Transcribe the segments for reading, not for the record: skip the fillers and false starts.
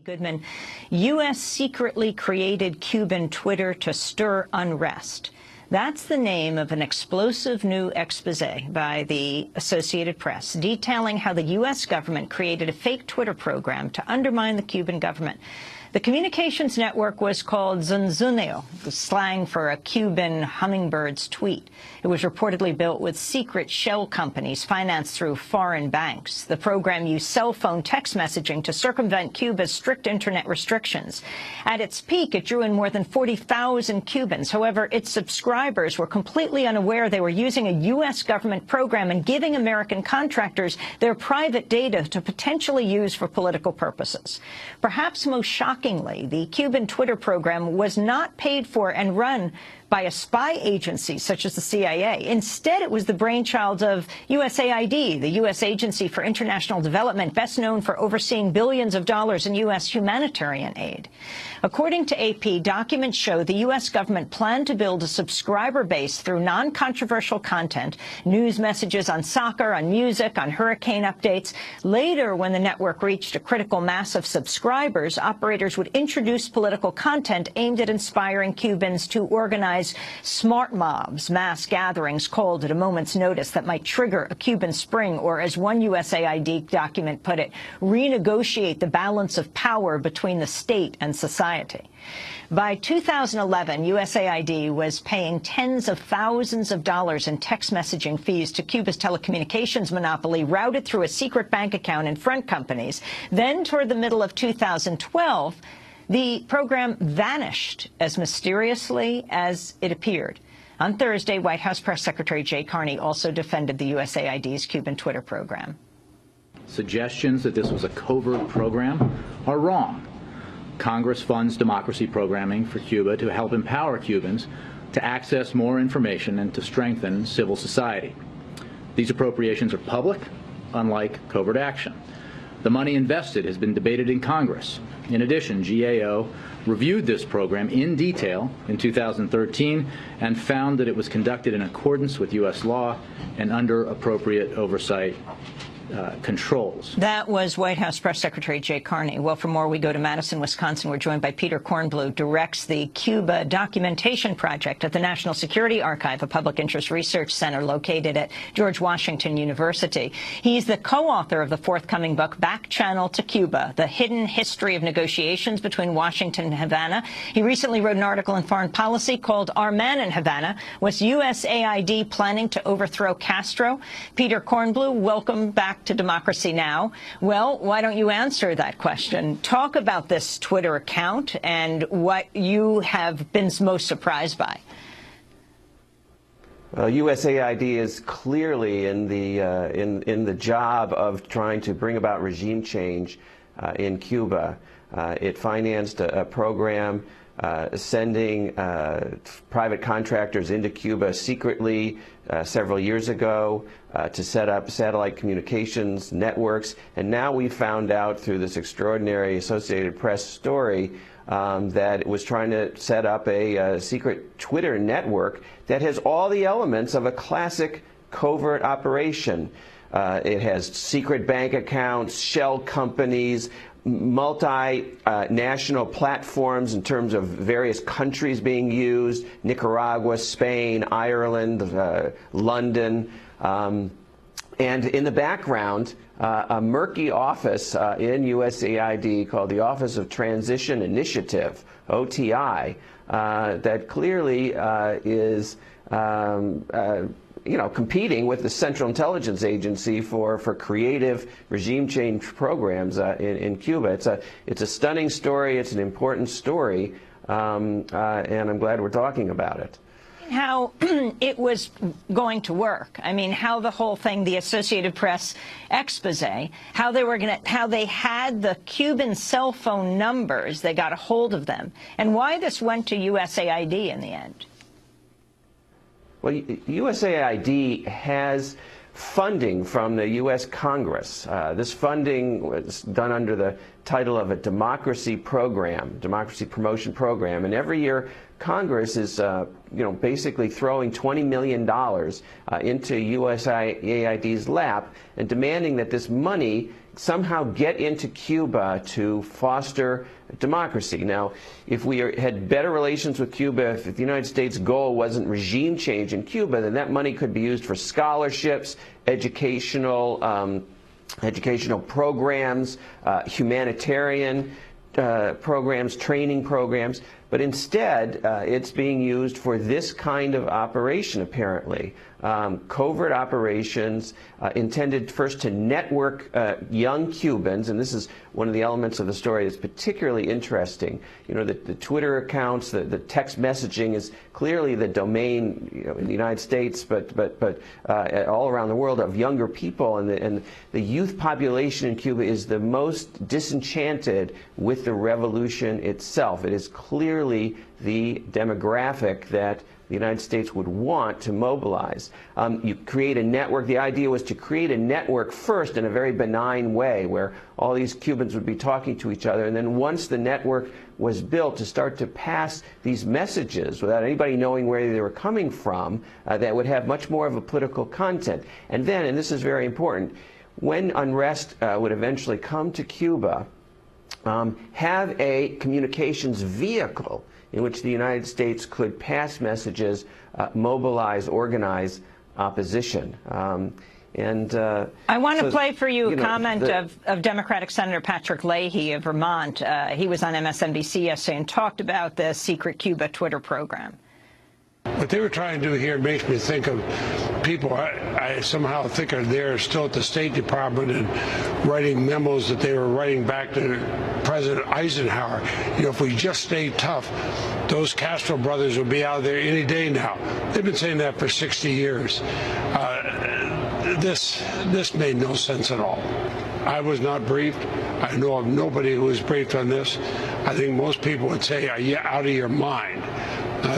Goodman, U.S. secretly created Cuban Twitter to stir unrest. That's the name of an explosive new expose by the Associated Press detailing how the U.S. government created a fake Twitter program to undermine the Cuban government. The communications network was called Zunzuneo, the slang for a Cuban hummingbird's tweet. It was reportedly built with secret shell companies financed through foreign banks. The program used cell phone text messaging to circumvent Cuba's strict internet restrictions. At its peak, it drew in more than 40,000 Cubans. However, its subscribers were completely unaware they were using a U.S. government program and giving American contractors their private data to potentially use for political purposes. Perhaps most shockingly, the Cuban Twitter program was not paid for and run by a spy agency such as the CIA. Instead, it was the brainchild of USAID, the U.S. Agency for International Development, best known for overseeing billions of dollars in U.S. humanitarian aid. According to AP, documents show the U.S. government planned to build a subscriber base through non-controversial content, news messages on soccer, on music, on hurricane updates. Later, when the network reached a critical mass of subscribers, operators would introduce political content aimed at inspiring Cubans to organize smart mobs, mass gatherings called at a moment's notice that might trigger a Cuban spring, or as one USAID document put it, renegotiate the balance of power between the state and society. By 2011, USAID was paying tens of thousands of dollars in text messaging fees to Cuba's telecommunications monopoly, routed through a secret bank account in front companies. Then, toward the middle of 2012, the program vanished as mysteriously as it appeared. On Thursday, White House Press Secretary Jay Carney also defended the USAID's Cuban Twitter program. Suggestions that this was a covert program are wrong. Congress funds democracy programming for Cuba to help empower Cubans to access more information and to strengthen civil society. These appropriations are public, unlike covert action. The money invested has been debated in Congress. In addition, GAO reviewed this program in detail in 2013 and found that it was conducted in accordance with U.S. law and under appropriate oversight controls. That was White House Press Secretary Jay Carney. Well, for more, we go to Madison, Wisconsin. We're joined by Peter Kornbluh, directs the Cuba Documentation Project at the National Security Archive, a public interest research center located at George Washington University. He's the co-author of the forthcoming book, Back Channel to Cuba, The Hidden History of Negotiations Between Washington and Havana. He recently wrote an article in Foreign Policy called Our Man in Havana, Was USAID Planning to Overthrow Castro? Peter Kornbluh, welcome back to Democracy Now! Well, why don't you answer that question? Talk about this Twitter account and what you have been most surprised by. Well, USAID is clearly in the job of trying to bring about regime change in Cuba. It financed a program sending private contractors into Cuba secretly several years ago to set up satellite communications networks. And now we found out through this extraordinary Associated Press story that it was trying to set up a secret Twitter network that has all the elements of a classic covert operation. It has secret bank accounts, shell companies, multinational platforms in terms of various countries being used, Nicaragua, Spain, Ireland, London, and in the background, a murky office in USAID called the Office of Transition Initiative, OTI, that clearly is competing with the Central Intelligence Agency for creative regime change programs in Cuba. It's a stunning story. It's an important story, and I'm glad we're talking about it. How it was going to work. I mean, how the whole thing, the Associated Press expose, how they had the Cuban cell phone numbers, they got a hold of them, and why this went to USAID in the end. Well, USAID has funding from the U.S. Congress. This funding was done under the title of a democracy program, democracy promotion program, and every year Congress is, basically throwing $20 million into USAID's lap and demanding that this money somehow get into Cuba to foster democracy. Now, if we had better relations with Cuba, if the United States' goal wasn't regime change in Cuba, then that money could be used for scholarships, educational programs, humanitarian programs, training programs. But instead, it's being used for this kind of operation, apparently. Covert operations intended first to network young Cubans, and this is one of the elements of the story that's particularly interesting. You know, the Twitter accounts, the text messaging is clearly the domain, you know, in the United States, but all around the world, of younger people, and the youth population in Cuba is the most disenchanted with the revolution itself. It is clearly the demographic that the United States would want to mobilize. You create a network. The idea was to create a network first in a very benign way where all these Cubans would be talking to each other, and then once the network was built, to start to pass these messages without anybody knowing where they were coming from, that would have much more of a political content. And then, and this is very important, when unrest would eventually come to Cuba, have a communications vehicle in which the United States could pass messages, mobilize, organize opposition. I want to play for you a comment of Democratic Senator Patrick Leahy of Vermont. He was on MSNBC yesterday and talked about the secret Cuba Twitter program. What they were trying to do here makes me think of people I somehow think are there still at the State Department and writing memos that they were writing back to President Eisenhower. You know, if we just stay tough, those Castro brothers will be out there any day now. They've been saying that for 60 years. This made no sense at all. I was not briefed. I know of nobody who was briefed on this. I think most people would say, are you out of your mind?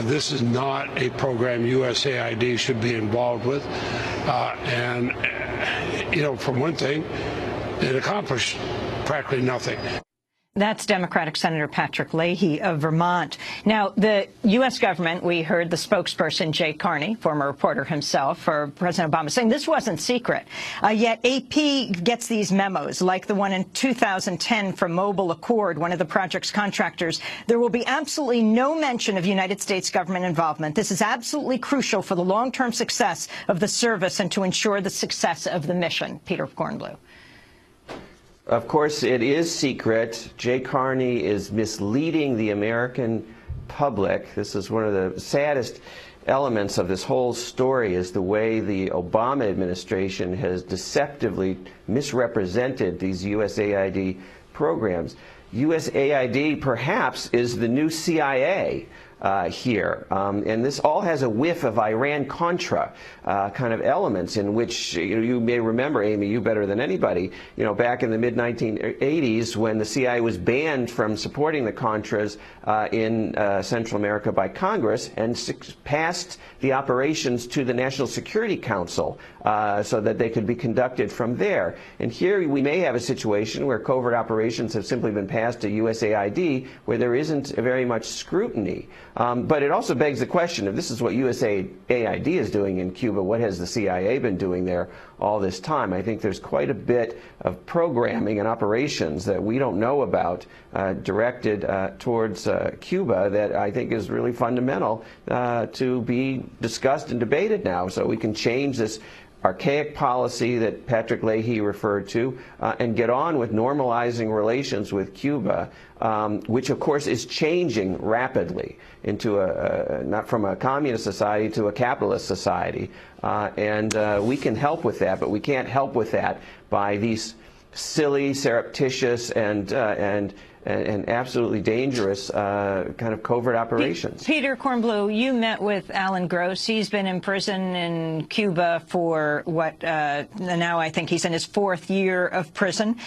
This is not a program USAID should be involved with. And, you know, for one thing, it accomplished practically nothing. That's Democratic Senator Patrick Leahy of Vermont. Now, the U.S. government, we heard the spokesperson, Jay Carney, former reporter himself for President Obama, saying this wasn't secret. Yet AP gets these memos, like the one in 2010 from Mobile Accord, one of the project's contractors. There will be absolutely no mention of United States government involvement. This is absolutely crucial for the long-term success of the service and to ensure the success of the mission. Peter Kornbluh. Of course, it is secret. Jay Carney is misleading the American public. This is one of the saddest elements of this whole story, is the way the Obama administration has deceptively misrepresented these USAID programs. USAID perhaps is the new CIA here. And this all has a whiff of Iran-Contra kind of elements, in which you may remember, Amy, you better than anybody, back in the mid-1980s when the CIA was banned from supporting the Contras in Central America by Congress and passed the operations to the National Security Council so that they could be conducted from there. And here we may have a situation where covert operations have simply been passed to USAID, where there isn't very much scrutiny. But it also begs the question, if this is what USAID is doing in Cuba, what has the CIA been doing there all this time? I think there's quite a bit of programming and operations that we don't know about directed towards Cuba that I think is really fundamental to be discussed and debated now, so we can change this archaic policy that Patrick Leahy referred to and get on with normalizing relations with Cuba, which of course is changing rapidly into not from a communist society to a capitalist society. And we can help with that, but we can't help with that by these silly, surreptitious, and absolutely dangerous kind of covert operations. Peter Kornbluh, you met with Alan Gross. He's been in prison in Cuba for now I think he's in his 4th year of prison.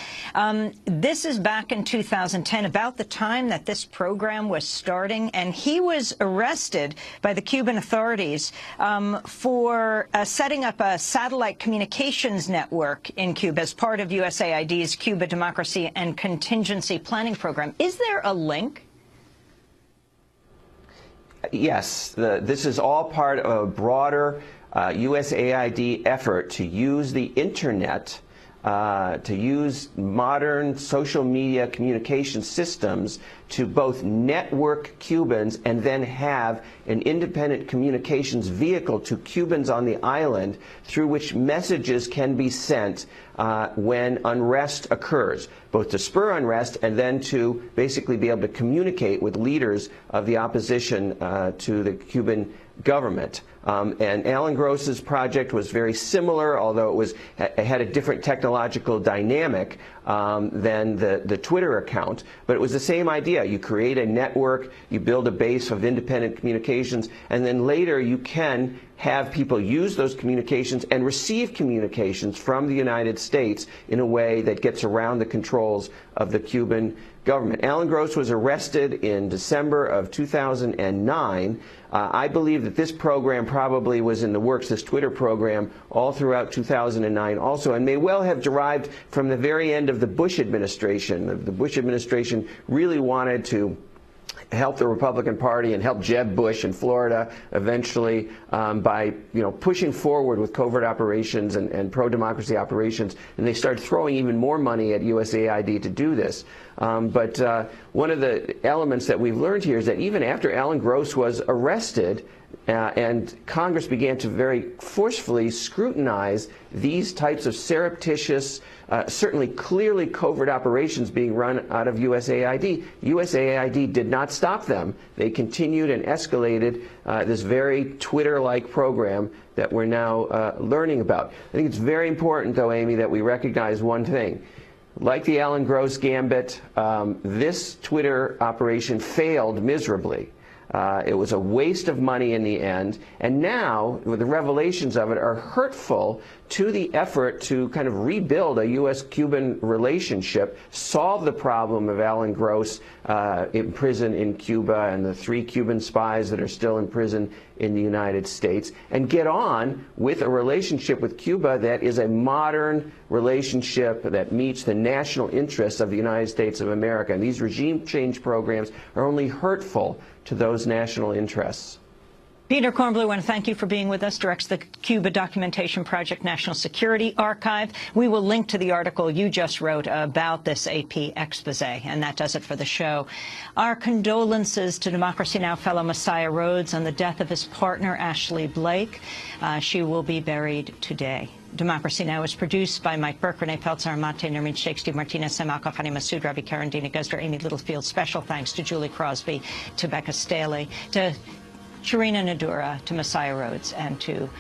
This is back in 2010, about the time that this program was starting, and he was arrested by the Cuban authorities for setting up a satellite communications network in Cuba as part of USAID's Cuba Democracy and Contingency Planning Program. Is there a link? Yes. This is all part of a broader USAID effort to use the Internet to use modern social media communication systems to both network Cubans and then have an independent communications vehicle to Cubans on the island through which messages can be sent when unrest occurs, both to spur unrest and then to basically be able to communicate with leaders of the opposition to the Cuban government. And Alan Gross's project was very similar, although it had a different technological dynamic than the Twitter account. But it was the same idea. You create a network, you build a base of independent communications, and then later you can have people use those communications and receive communications from the United States in a way that gets around the controls of the Cuban government. Alan Gross was arrested in December of 2009. I believe that this program probably was in the works, this Twitter program, all throughout 2009 also, and may well have derived from the very end of the Bush administration. The Bush administration really wanted to help the Republican Party and help Jeb Bush in Florida eventually by pushing forward with covert operations and pro-democracy operations, and they started throwing even more money at USAID to do this. But one of the elements that we've learned here is that even after Alan Gross was arrested and Congress began to very forcefully scrutinize these types of surreptitious, certainly clearly covert operations being run out of USAID, USAID did not stop them. They continued and escalated this very Twitter-like program that we're now learning about. I think it's very important, though, Amy, that we recognize one thing. Like the Alan Gross gambit, this Twitter operation failed miserably. It was a waste of money in the end, and now the revelations of it are hurtful to the effort to kind of rebuild a U.S.-Cuban relationship, solve the problem of Alan Gross in prison in Cuba and the 3 Cuban spies that are still in prison in the United States, and get on with a relationship with Cuba that is a modern relationship that meets the national interests of the United States of America. And these regime change programs are only hurtful to those national interests. Peter Kornbluh, I want to thank you for being with us, directs the Cuba Documentation Project National Security Archive. We will link to the article you just wrote about this AP expose, and that does it for the show. Our condolences to Democracy Now! Fellow Messiah Rhodes on the death of his partner, Ashley Blake. She will be buried today. Democracy Now! Is produced by Mike Burke, Renee Peltzer, Amate, Nermin Sheikh, Steve Martinez, Sam Alka, Fani Masood, Ravi Karen, Dina Guzder, Amy Littlefield. Special thanks to Julie Crosby, to Becca Staley, to Sharina Nadura, to Messiah Rhodes, and to